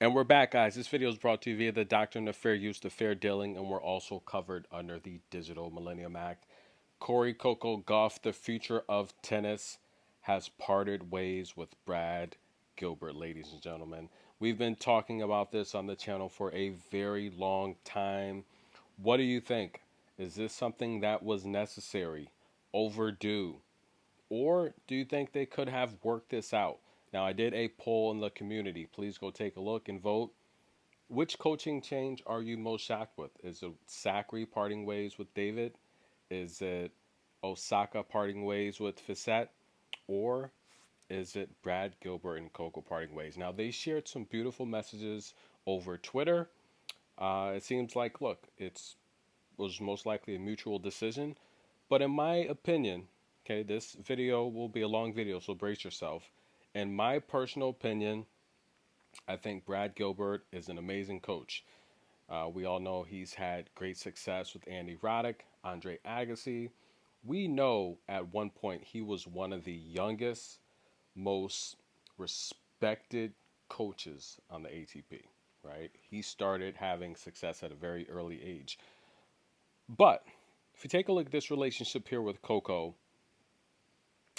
And we're back, guys. This video is brought to you via the Doctrine of Fair Use to Fair Dealing, and we're also covered under the Digital Millennium Act. Coco Gauff, the future of tennis, has parted ways with Brad Gilbert, ladies and gentlemen. We've been talking about this on the channel for a very long time. What do you think? Is this something that was necessary, overdue? Or do you think they could have worked this out? Now, I did a poll in the community. Please go take a look and vote. Which coaching change are you most shocked with? Is it Sakri parting ways with David? Is it Osaka parting ways with Fissette? Or is it Brad Gilbert and Coco parting ways? Now, they shared some beautiful messages over Twitter. It seems like, look, it was most likely a mutual decision. But in my opinion, okay, this video will be a long video, so brace yourself. In my personal opinion, I think Brad Gilbert is an amazing coach. We all know he's had great success with Andy Roddick, Andre Agassi. We know at one point he was one of the youngest, most respected coaches on the ATP, right? He started having success at a very early age. But if you take a look at this relationship here with Coco,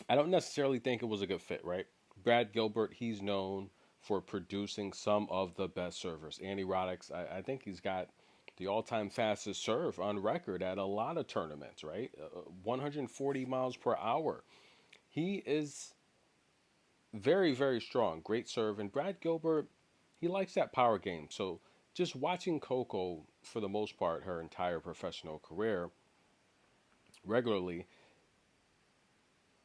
I don't necessarily think it was a good fit, right? Brad Gilbert, he's known for producing some of the best servers. Andy Roddick's, I think he's got the all-time fastest serve on record at a lot of tournaments, right? 140 miles per hour. He is very, very strong. Great serve. And Brad Gilbert, he likes that power game. So just watching Coco, for the most part, her entire professional career, regularly,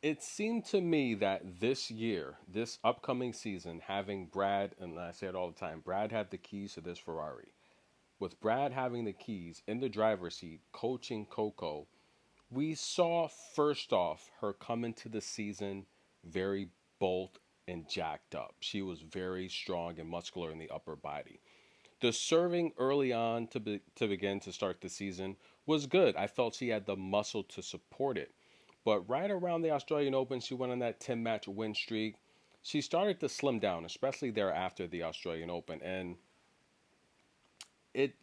it seemed to me that this year, this upcoming season, having Brad, and I say it all the time, Brad had the keys to this Ferrari. With Brad having the keys in the driver's seat, coaching Coco, we saw first off her come into the season very bold and jacked up. She was very strong and muscular in the upper body. The serving early on to begin to start the season was good. I felt she had the muscle to support it. But right around the Australian Open, she went on that 10 match win streak. She started to slim down, especially thereafter the Australian Open. And it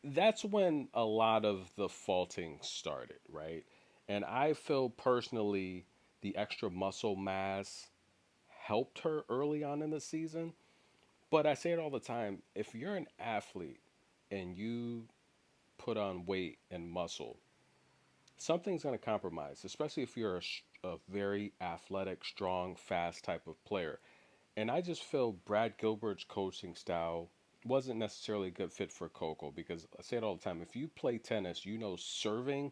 that's when a lot of the faulting started, right? And I feel personally the extra muscle mass helped her early on in the season. But I say it all the time, if you're an athlete and you put on weight and muscle, something's going to compromise, especially if you're a very athletic, strong, fast type of player. And I just feel Brad Gilbert's coaching style wasn't necessarily a good fit for Coco because I say it all the time. If you play tennis, you know serving,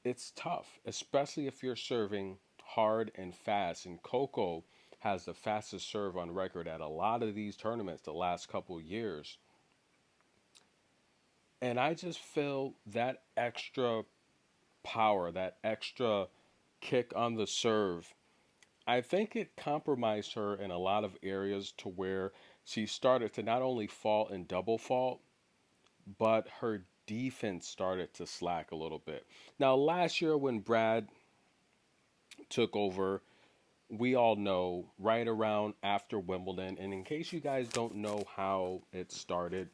it's tough, especially if you're serving hard and fast. And Coco has the fastest serve on record at a lot of these tournaments the last couple years. And I just feel that extra power, that extra kick on the serve, I think it compromised her in a lot of areas to where she started to not only fall in double fault, but her defense started to slack a little bit. Now, last year when Brad took over, we all know right around after Wimbledon, and in case you guys don't know how it started,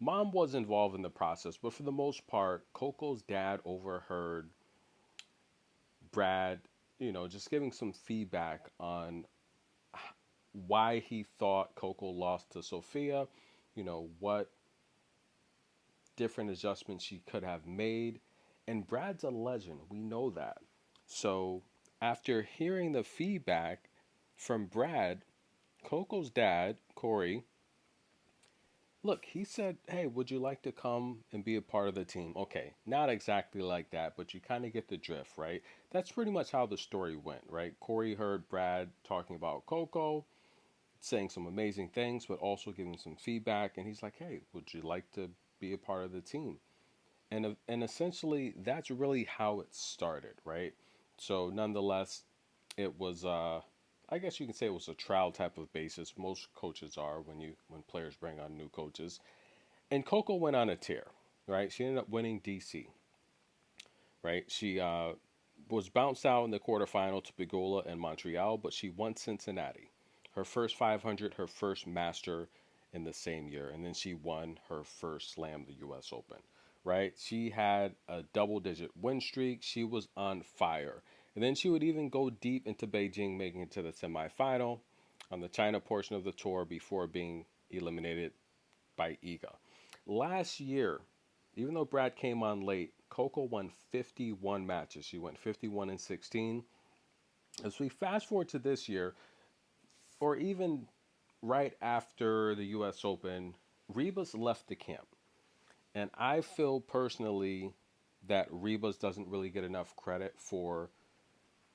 Mom was involved in the process, but for the most part, Coco's dad overheard Brad, just giving some feedback on why he thought Coco lost to Sophia, what different adjustments she could have made. And Brad's a legend. We know that. So after hearing the feedback from Brad, Coco's dad, Corey, look, he said, hey, would you like to come and be a part of the team? Okay, not exactly like that, but you kind of get the drift, right? That's pretty much how the story went, right? Corey heard Brad talking about Coco, saying some amazing things, but also giving some feedback. And he's like, hey, would you like to be a part of the team? And essentially, that's really how it started, right? So nonetheless, it was, I guess you can say it was a trial type of basis. Most coaches are when players bring on new coaches. And Coco went on a tear, right? She ended up winning DC, right? She was bounced out in the quarterfinal to Pegula and Montreal, but she won Cincinnati. Her first 500, her first master, in the same year. And then she won her first slam, the US Open, right? She had a double digit win streak. She was on fire. And then she would even go deep into Beijing, making it to the semifinal on the China portion of the tour before being eliminated by Iga. Last year, even though Brad came on late, Coco won 51 matches. She went 51 and 16. As we fast forward to this year, or even right after the US Open, Rebus left the camp. And I feel personally that Rebus doesn't really get enough credit for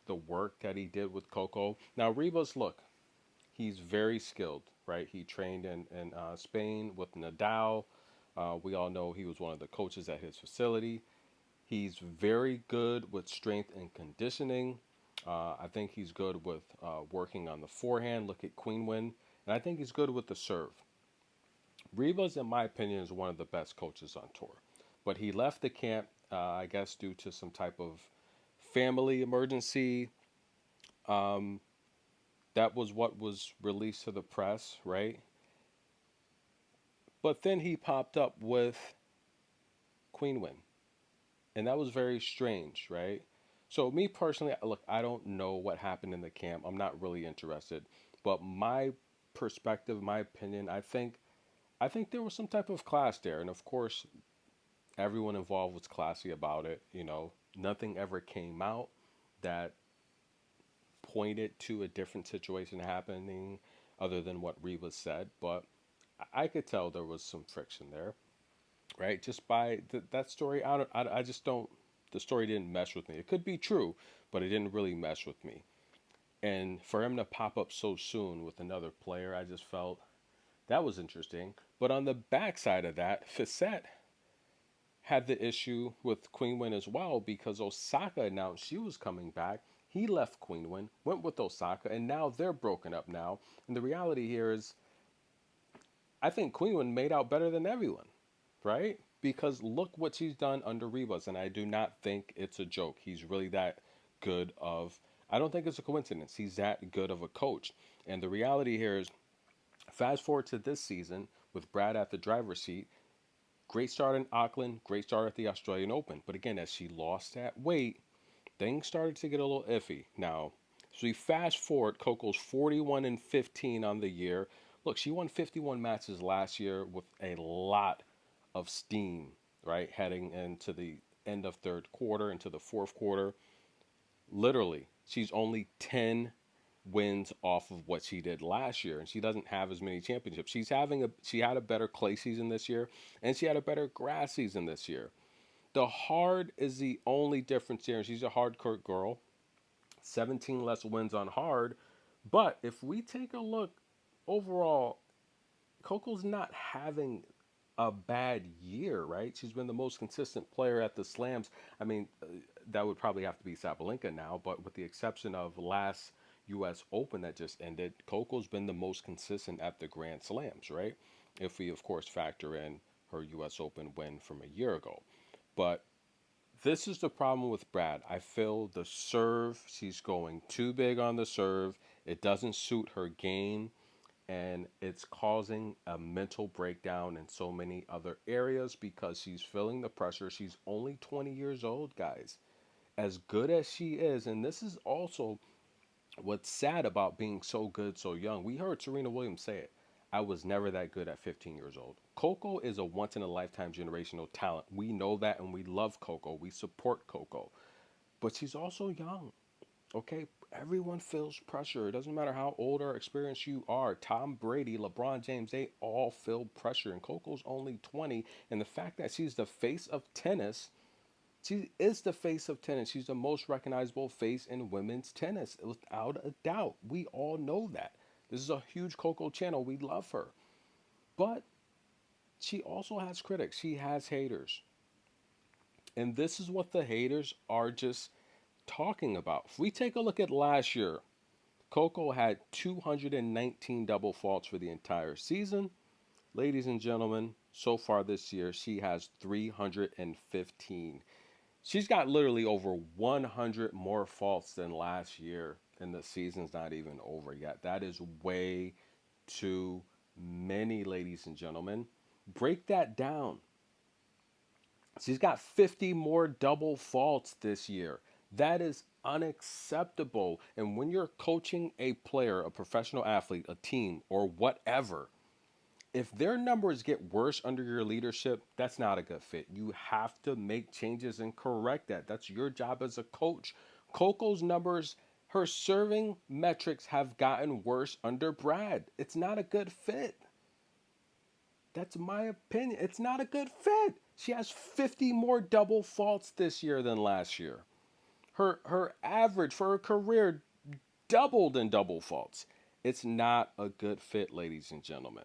the work that he did with Coco. Now, Rebus, look, he's very skilled, right? He trained in Spain with Nadal. We all know he was one of the coaches at his facility. He's very good with strength and conditioning. I think he's good with working on the forehand. Look at Queen Win. And I think he's good with the serve. Rivas, in my opinion, is one of the best coaches on tour. But he left the camp, I guess, due to some type of family emergency. Um, that was what was released to the press, right? But then he popped up with Queen Win. And that was very strange, right? So, me personally, look, I don't know what happened in the camp. I'm not really interested. But my perspective, my opinion, I think there was some type of clash there. And of course, everyone involved was classy about it. Nothing ever came out that pointed to a different situation happening other than what Reba said. But I could tell there was some friction there, right? Just by that story, I just don't. The story didn't mesh with me. It could be true, but it didn't really mesh with me. And for him to pop up so soon with another player, I just felt that was interesting. But on the backside of that, Facette had the issue with Queen Win as well because Osaka announced she was coming back. He left Queen Win, went with Osaka, and now they're broken up now. And the reality here is, I think Queen Win made out better than everyone, right? Because look what she's done under Rebus, and I do not think it's a joke. He's really that good of. I don't think it's a coincidence. He's that good of a coach. And the reality here is, fast forward to this season with Brad at the driver's seat. Great start in Auckland, great start at the Australian Open. But again, as she lost that weight, things started to get a little iffy. Now, so we fast forward, Coco's 41 and 15 on the year. Look, she won 51 matches last year with a lot of steam, right? Heading into the end of third quarter, into the fourth quarter. Literally, she's only 10 wins off of what she did last year, and she doesn't have as many championships. She had a better clay season this year, and she had a better grass season this year. The hard is the only difference here, and she's a hard court girl. 17 less wins on hard, but if we take a look overall, Coco's not having a bad year, right? She's been the most consistent player at the slams. I mean, that would probably have to be Sabalenka now, but with the exception of last U.S. Open that just ended, Coco's been the most consistent at the Grand Slams, right? If we, of course, factor in her U.S. Open win from a year ago. But this is the problem with Brad. I feel the serve, she's going too big on the serve. It doesn't suit her game, and it's causing a mental breakdown in so many other areas because she's feeling the pressure. She's only 20 years old, guys. As good as she is, and this is also what's sad about being so good so young. We heard Serena Williams say it. I was never that good at 15 years old. Coco is a once in a lifetime generational talent. We know that and we love Coco. We support Coco. But she's also young. Okay? Everyone feels pressure. It doesn't matter how old or experienced you are. Tom Brady, LeBron James, they all feel pressure. And Coco's only 20. And the fact that she's the face of tennis, she is the face of tennis. She's the most recognizable face in women's tennis, without a doubt. We all know that. This is a huge Coco channel. We love her. But she also has critics. She has haters. And this is what the haters are just talking about. If we take a look at last year, Coco had 219 double faults for the entire season. Ladies and gentlemen, so far this year, she has 315. She's got literally over 100 more faults than last year, and the season's not even over yet. That is way too many, ladies and gentlemen. Break that down. She's got 50 more double faults this year. That is unacceptable. And when you're coaching a player, a professional athlete, a team, or whatever, if their numbers get worse under your leadership, that's not a good fit. You have to make changes and correct that. That's your job as a coach. Coco's numbers, her serving metrics have gotten worse under Brad. It's not a good fit. That's my opinion. It's not a good fit. She has 50 more double faults this year than last year. Her average for her career doubled in double faults. It's not a good fit, ladies and gentlemen.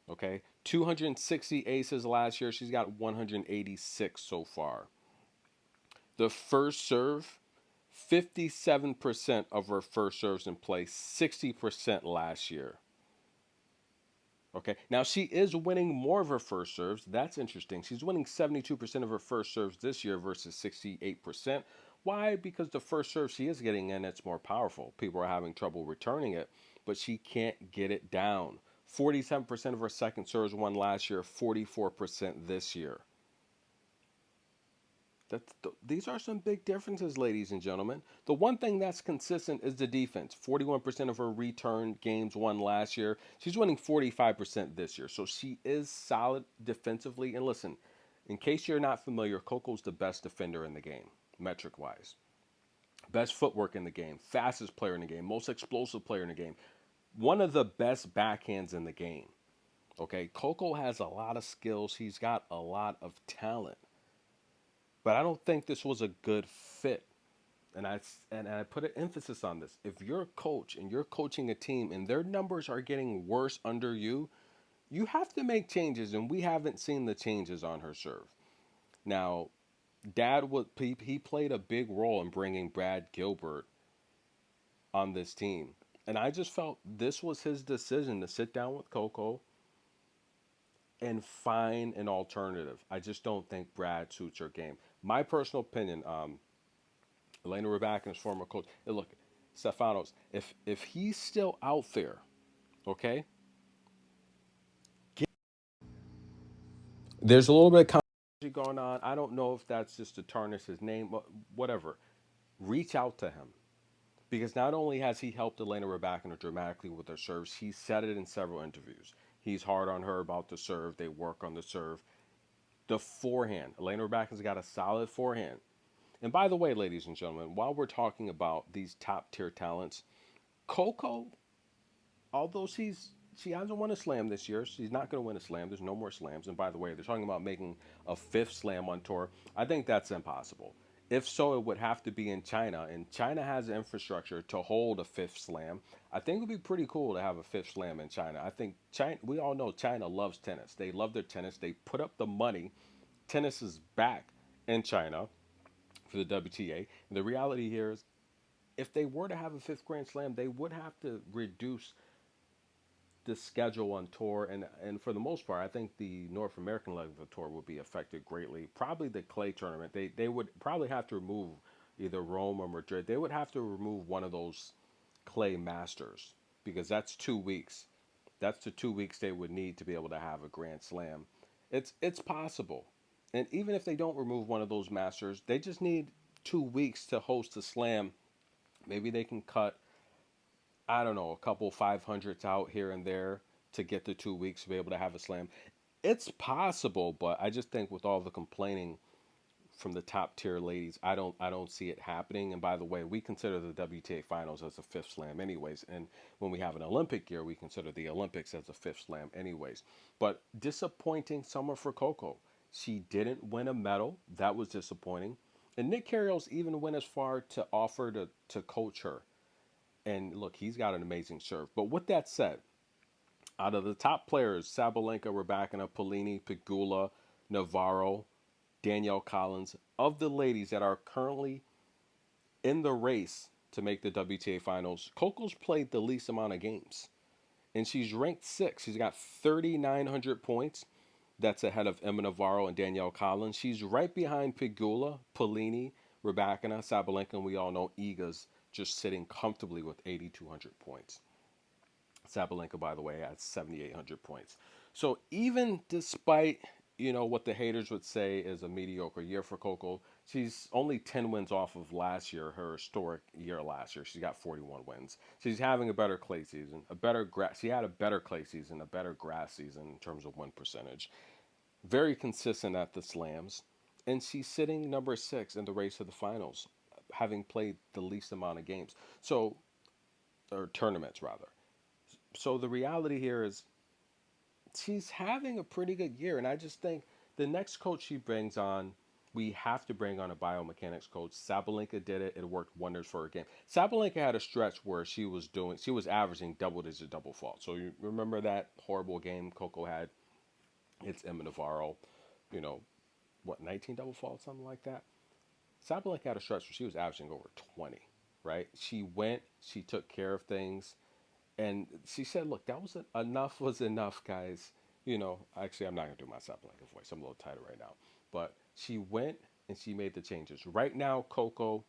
Okay? 260 aces last year. She's got 186 so far. The first serve, 57% of her first serves in play, 60% last year. Okay. Now she is winning more of her first serves. That's interesting. She's winning 72% of her first serves this year versus 68%. Why? Because the first serve she is getting in, it's more powerful. People are having trouble returning it, but she can't get it down. 47% of her second serves won last year, 44% this year. These are some big differences, ladies and gentlemen. The one thing that's consistent is the defense. 41% of her return games won last year. She's winning 45% this year. So she is solid defensively. And listen, in case you're not familiar, Coco's the best defender in the game, metric wise. Best footwork in the game, fastest player in the game, most explosive player in the game, one of the best backhands in the game. Okay, Coco has a lot of skills. He's got a lot of talent. But I don't think this was a good fit. And I put an emphasis on this. If you're a coach and you're coaching a team and their numbers are getting worse under you, you have to make changes. And we haven't seen the changes on her serve. Now, Dad would he played a big role in bringing Brad Gilbert on this team, and I just felt this was his decision to sit down with Coco and find an alternative. I just don't think Brad suits her game. My personal opinion, Elena Rybakina's former coach. And look, Stefanos, if he's still out there, okay, there's a little bit of controversy going on. I don't know if that's just to tarnish his name, but whatever. Reach out to him because not only has he helped Elena Rybakina dramatically with her serves, he said it in several interviews. He's hard on her about the serve. They work on the serve. The forehand. Elena Rybakina's got a solid forehand. And by the way, ladies and gentlemen, while we're talking about these top tier talents, Coco, although she hasn't won a slam this year, she's not going to win a slam. There's no more slams. And by the way, they're talking about making a fifth slam on tour. I think that's impossible. If so, it would have to be in China, and China has the infrastructure to hold a fifth slam. I think it would be pretty cool to have a fifth slam in China. I think China. We all know China loves tennis. They love their tennis. They put up the money. Tennis is back in China for the WTA. And the reality here is, if they were to have a fifth Grand Slam, they would have to reduce the schedule on tour, and for the most part, I think the North American leg of the tour would be affected greatly. Probably the clay tournament. They would probably have to remove either Rome or Madrid. They would have to remove one of those clay masters because that's 2 weeks. That's the 2 weeks they would need to be able to have a Grand Slam. It's possible. And even if they don't remove one of those masters, they just need 2 weeks to host a slam. Maybe they can cut, I don't know, a couple 500s out here and there to get the 2 weeks to be able to have a slam. It's possible, but I just think with all the complaining from the top tier ladies, I don't see it happening. And by the way, we consider the WTA finals as a fifth slam anyways. And when we have an Olympic year, we consider the Olympics as a fifth slam anyways. But disappointing summer for Coco. She didn't win a medal. That was disappointing. And Nick Kyrgios even went as far to offer to coach her. And look, he's got an amazing serve. But with that said, out of the top players, Sabalenka, Rybakina, Polini, Pegula, Navarro, Danielle Collins, of the ladies that are currently in the race to make the WTA finals, Coco's played the least amount of games. And she's ranked sixth. She's got 3,900 points. That's ahead of Emma Navarro and Danielle Collins. She's right behind Pegula, Polini, Rybakina, Sabalenka, and we all know Iga's just sitting comfortably with 8,200 points. Sabalenka, by the way, had 7,800 points. So even despite what the haters would say is a mediocre year for Coco, she's only 10 wins off of last year, her historic year last year. She got 41 wins. She's having a better clay season, a better grass. She had a better clay season, a better grass season in terms of win percentage. Very consistent at the slams, and she's sitting number 6 in the race to the finals, having played the least amount of games. So, or tournaments rather. So the reality here is she's having a pretty good year, and I just think the next coach she brings on, we have to bring on a biomechanics coach. Sabalenka did it; it worked wonders for her game. Sabalenka had a stretch where she was averaging double-digit double fault. So you remember that horrible game Coco had? It's Emma Navarro, you know, what 19 double faults, something like that. Sabalenka had a stretch where she was averaging over 20. Right? She took care of things, and she said, "Look, that was enough. Was enough, guys. Actually, I'm not gonna do my Sabalenka voice. I'm a little tighter right now." But she went and she made the changes. Right now, Coco,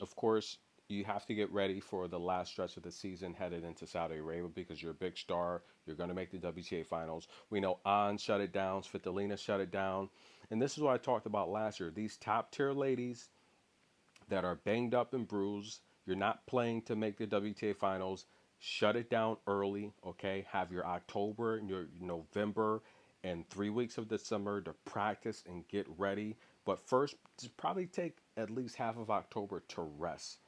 of course, you have to get ready for the last stretch of the season headed into Saudi Arabia because you're a big star. You're going to make the WTA finals. We know An shut it down, Svitolina shut it down. And this is what I talked about last year. These top tier ladies that are banged up and bruised. You're not playing to make the WTA finals. Shut it down early, okay? Have your October and your November and 3 weeks of December to practice and get ready. But first, just probably take at least half of October to rest.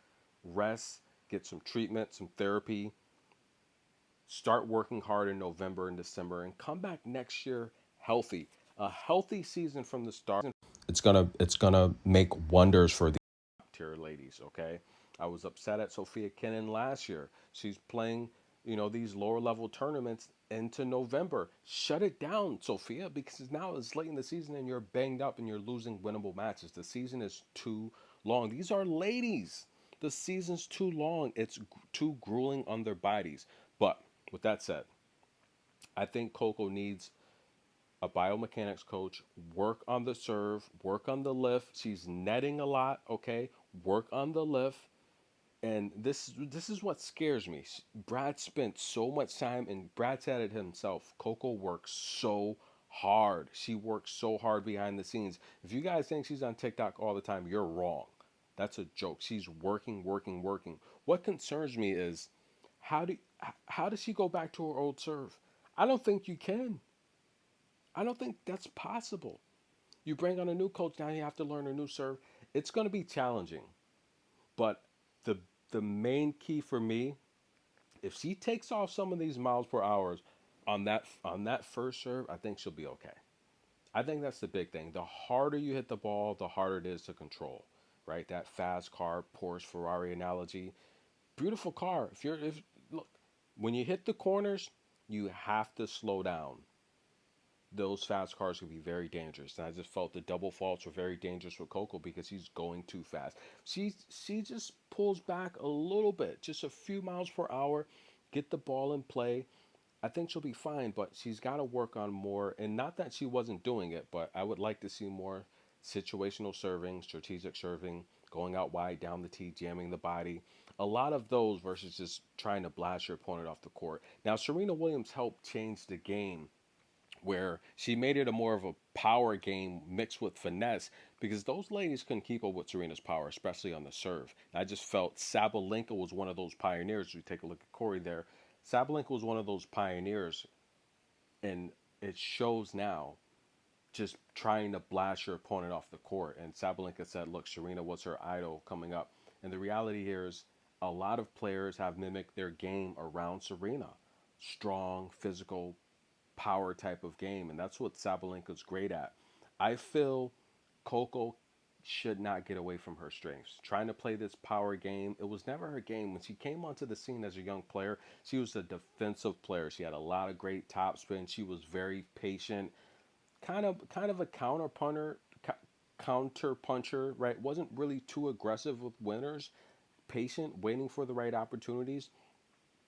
Rest, get some treatment, some therapy. Start working hard in November and December and come back next year healthy. A healthy season from the start. It's gonna make wonders for the tier ladies, okay? I was upset at Sophia Kenin last year. She's playing, these lower level tournaments into November. Shut it down, Sophia, because now it's late in the season and you're banged up and you're losing winnable matches. The season is too long. These are ladies. The season's too long. It's too grueling on their bodies. But with that said, I think Coco needs a biomechanics coach, work on the serve, work on the lift. She's netting a lot, okay? Work on the lift. And this is what scares me. Brad spent so much time, and Brad said it himself. Coco works so hard. She works so hard behind the scenes. If you guys think she's on TikTok all the time, you're wrong. That's a joke. She's working, working, working. What concerns me is how do how does she go back to her old serve? I don't think you can. I don't think that's possible. You bring on a new coach, now you have to learn a new serve. It's going to be challenging. But the the main key for me, if she takes off some of these miles per hour on that first serve, I think she'll be okay. I think that's the big thing. The harder you hit the ball, the harder it is to control. Right? That fast car, Porsche, Ferrari analogy. Beautiful car. If look, when you hit the corners, you have to slow down. Those fast cars can be very dangerous. And I just felt the double faults were very dangerous for Coco because he's going too fast. She just pulls back a little bit, just a few miles per hour, get the ball in play. I think she'll be fine, but she's got to work on more. And not that she wasn't doing it, but I would like to see more situational serving, strategic serving, going out wide, down the tee, jamming the body. A lot of those versus just trying to blast your opponent off the court. Now, Serena Williams helped change the game where she made it a more of a power game mixed with finesse because those ladies couldn't keep up with Serena's power, especially on the serve. And I just felt Sabalenka was one of those pioneers. We take a look at Corey there. Sabalenka was one of those pioneers, and it shows now just trying to blast your opponent off the court. And Sabalenka said, look, Serena was her idol coming up. And the reality here is a lot of players have mimicked their game around Serena. Strong, physical, power type of game, and that's what Sabalenka's great at. I feel Coco should not get away from her strengths. Trying to play this power game, it was never her game. When she came onto the scene as a young player, she was a defensive player. She had a lot of great topspin. She was very patient, kind of a counter puncher, right? Wasn't really too aggressive with winners, patient, waiting for the right opportunities.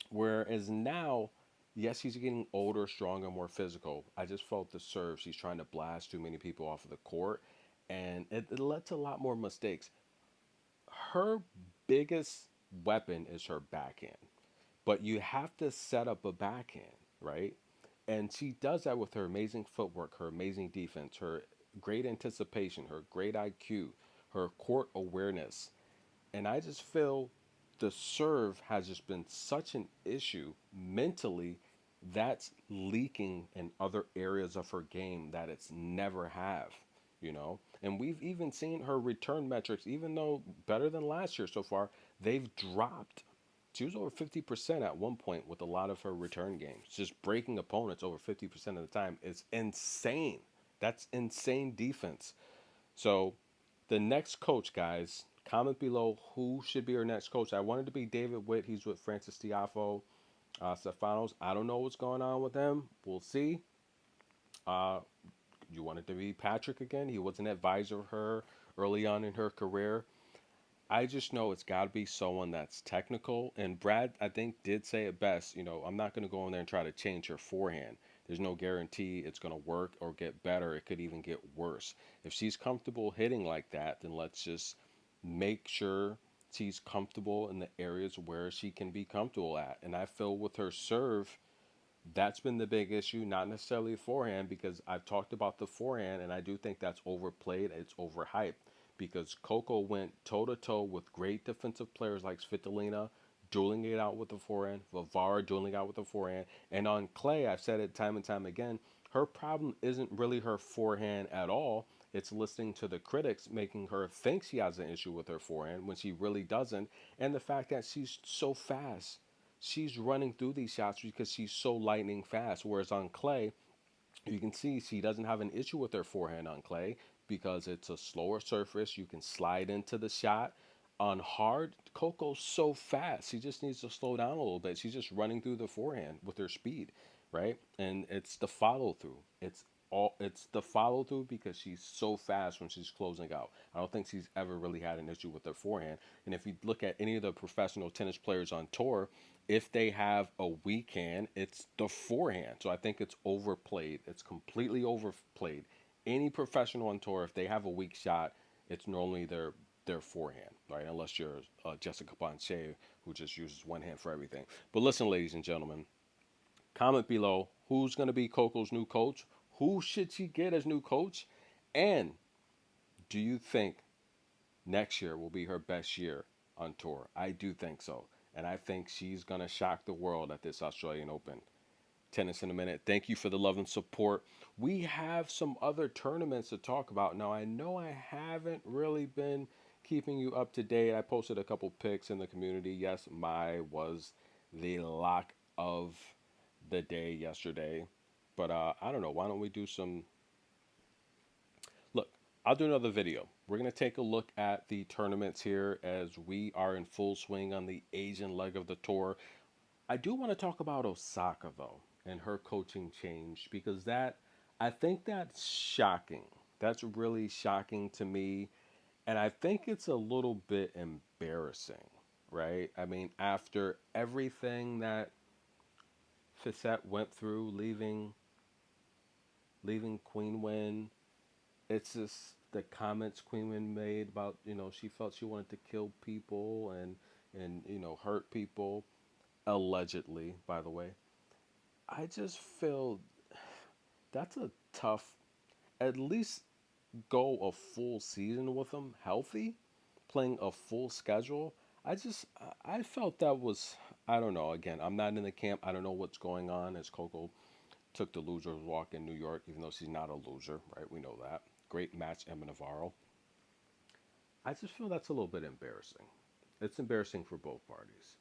Whereas now, yes, he's getting older, stronger, more physical. I just felt the serve. She's trying to blast too many people off of the court, and it led to a lot more mistakes. Her biggest weapon is her backhand. but you have to set up a backhand, right? And she does that with her amazing footwork, her amazing defense, her great anticipation, her great IQ, her court awareness. And I just feel the serve has just been such an issue mentally that's leaking in other areas of her game that it's never have, you know? And we've even seen her return metrics, even though better than last year so far, they've dropped. She was over 50% at one point with a lot of her return games. Just breaking opponents over 50% of the time is insane. That's insane defense. So, the next coach, guys, comment below who should be our next coach. I wanted to be David Witt. He's with Francis Tiafo, Stefanos. I don't know what's going on with him. We'll see. Uh, you wanted to be Patrick again. He was an advisor of her early on in her career. I just know it's got to be someone that's technical. And Brad, I think, did say it best. You know, I'm not going to go in there and try to change her forehand. There's no guarantee it's going to work or get better. It could even get worse. If she's comfortable hitting like that, then let's just make sure she's comfortable in the areas where she can be comfortable at. And I feel with her serve, that's been the big issue, not necessarily forehand, because I've talked about the forehand, and I do think that's overplayed. It's overhyped because Coco went toe to toe with great defensive players like Svitolina, dueling it out with the forehand, Vavara dueling out with the forehand, and on clay, I've said it time and time again. Her problem isn't really her forehand at all. It's listening to the critics, making her think she has an issue with her forehand when she really doesn't, and the fact that she's so fast, she's running through these shots because she's so lightning fast. Whereas on clay, you can see she doesn't have an issue with her forehand on clay because it's a slower surface. You can slide into the shot. On hard, Coco's so fast. She just needs to slow down a little bit. She's just running through the forehand with her speed, right? And it's the follow through. It's the follow through because she's so fast when she's closing out. I don't think she's ever really had an issue with her forehand. And if you look at any of the professional tennis players on tour, if they have a weak hand, it's the forehand. So I think it's overplayed. It's completely overplayed. Any professional on tour, if they have a weak shot, it's normally their forehand, right? Unless you're Jessica Ponche, who just uses one hand for everything. But listen, ladies and gentlemen, comment below who's going to be Coco's new coach. Who should she get as new coach? And do you think next year will be her best year on tour? I do think so. And I think she's going to shock the world at this Australian Open. Tennis in a minute. Thank you for the love and support. We have some other tournaments to talk about. Now, I know I haven't really been keeping you up to date. I posted a couple pics in the community. Yes, my was the lock of the day yesterday. But I don't know. Why don't we do some. Look, I'll do another video. We're going to take a look at the tournaments here as we are in full swing on the Asian leg of the tour. I do want to talk about Osaka, though, and her coaching change because I think that's shocking. That's really shocking to me. And I think it's a little bit embarrassing, right? I mean, after everything that Fissette went through, leaving Queen Win, it's just the comments Queen Win made about, she felt she wanted to kill people and hurt people, allegedly, by the way. I just feel that's a tough, at least go a full season with them healthy, playing a full schedule. I felt that was, I don't know. Again, I'm not in the camp. I don't know what's going on as Coco took the loser's walk in New York, even though she's not a loser, right? We know that. Great match, Emma Navarro. I just feel that's a little bit embarrassing. It's embarrassing for both parties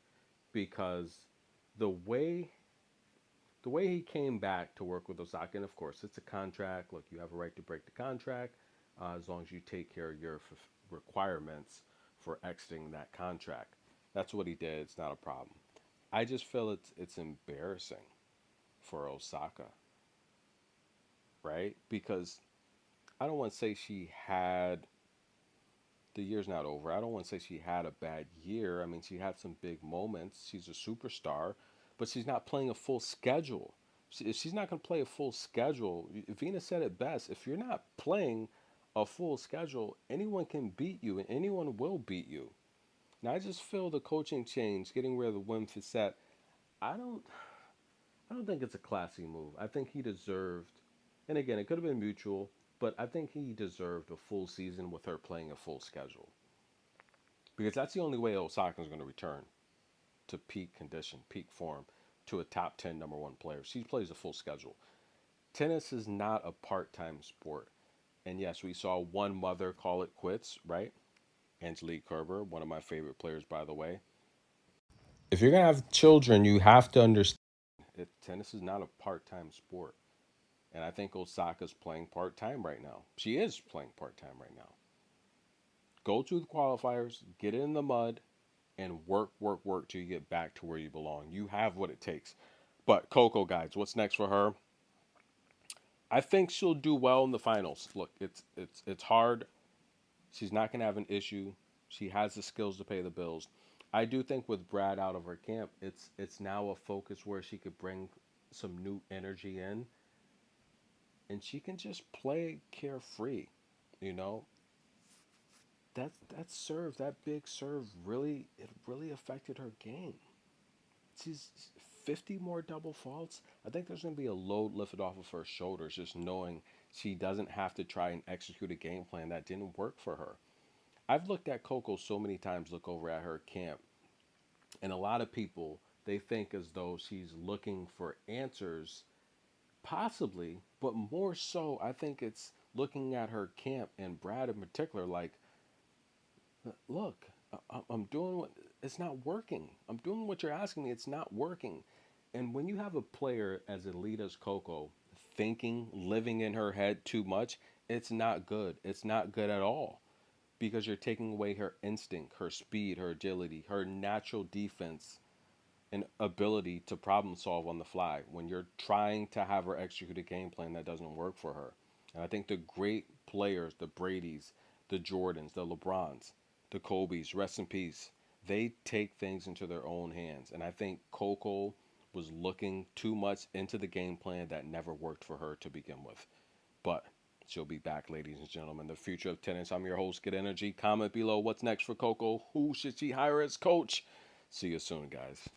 because the way the way he came back to work with Osaka, and of course, it's a contract. Look, you have a right to break the contract as long as you take care of your requirements for exiting that contract. That's what he did. It's not a problem. I just feel it's embarrassing for Osaka, right? Because I don't want to say she had the year's not over. I don't want to say she had a bad year. I mean, she had some big moments. She's a superstar, but she's not playing a full schedule. If she's not going to play a full schedule, Venus said it best. If you're not playing a full schedule, anyone can beat you and anyone will beat you. Now, I just feel the coaching change, getting rid of the Wim Fissette. I don't I don't think it's a classy move. I think he deserved, and again, it could have been mutual, but I think he deserved a full season with her playing a full schedule because that's the only way Osaka's going to return to peak condition, peak form, to a top 10 number one player. She plays a full schedule. Tennis is not a part time sport. And yes, we saw one mother call it quits, right? Angelique Kerber, one of my favorite players, by the way. If you're going to have children, you have to understand tennis is not a part time sport. And I think Osaka's playing part time right now. She is playing part time right now. Go to the qualifiers, get in the mud, and work, work, work till you get back to where you belong. You have what it takes. But Coco, guys, what's next for her? I think she'll do well in the finals. Look, it's hard. She's not gonna have an issue. She has the skills to pay the bills. I do think with Brad out of her camp, it's now a focus where she could bring some new energy in, and she can just play carefree. You know, that serve, that big serve, really affected her game. She's 50 more double faults. I think there's going to be a load lifted off of her shoulders just knowing she doesn't have to try and execute a game plan that didn't work for her. I've looked at Coco so many times, look over at her camp, and a lot of people, they think as though she's looking for answers, possibly, but more so, I think it's looking at her camp and Brad in particular, like, look, I'm doing what it's not working. I'm doing what you're asking me. It's not working. And when you have a player as elite as Coco thinking, living in her head too much, it's not good. It's not good at all because you're taking away her instinct, her speed, her agility, her natural defense and ability to problem solve on the fly when you're trying to have her execute a game plan that doesn't work for her. And I think the great players, the Bradys, the Jordans, the LeBrons, the Kobe's, rest in peace, they take things into their own hands. And I think Coco was looking too much into the game plan that never worked for her to begin with. But she'll be back, ladies and gentlemen. The future of tennis. I'm your host, Get Energy. Comment below what's next for Coco. Who should she hire as coach? See you soon, guys.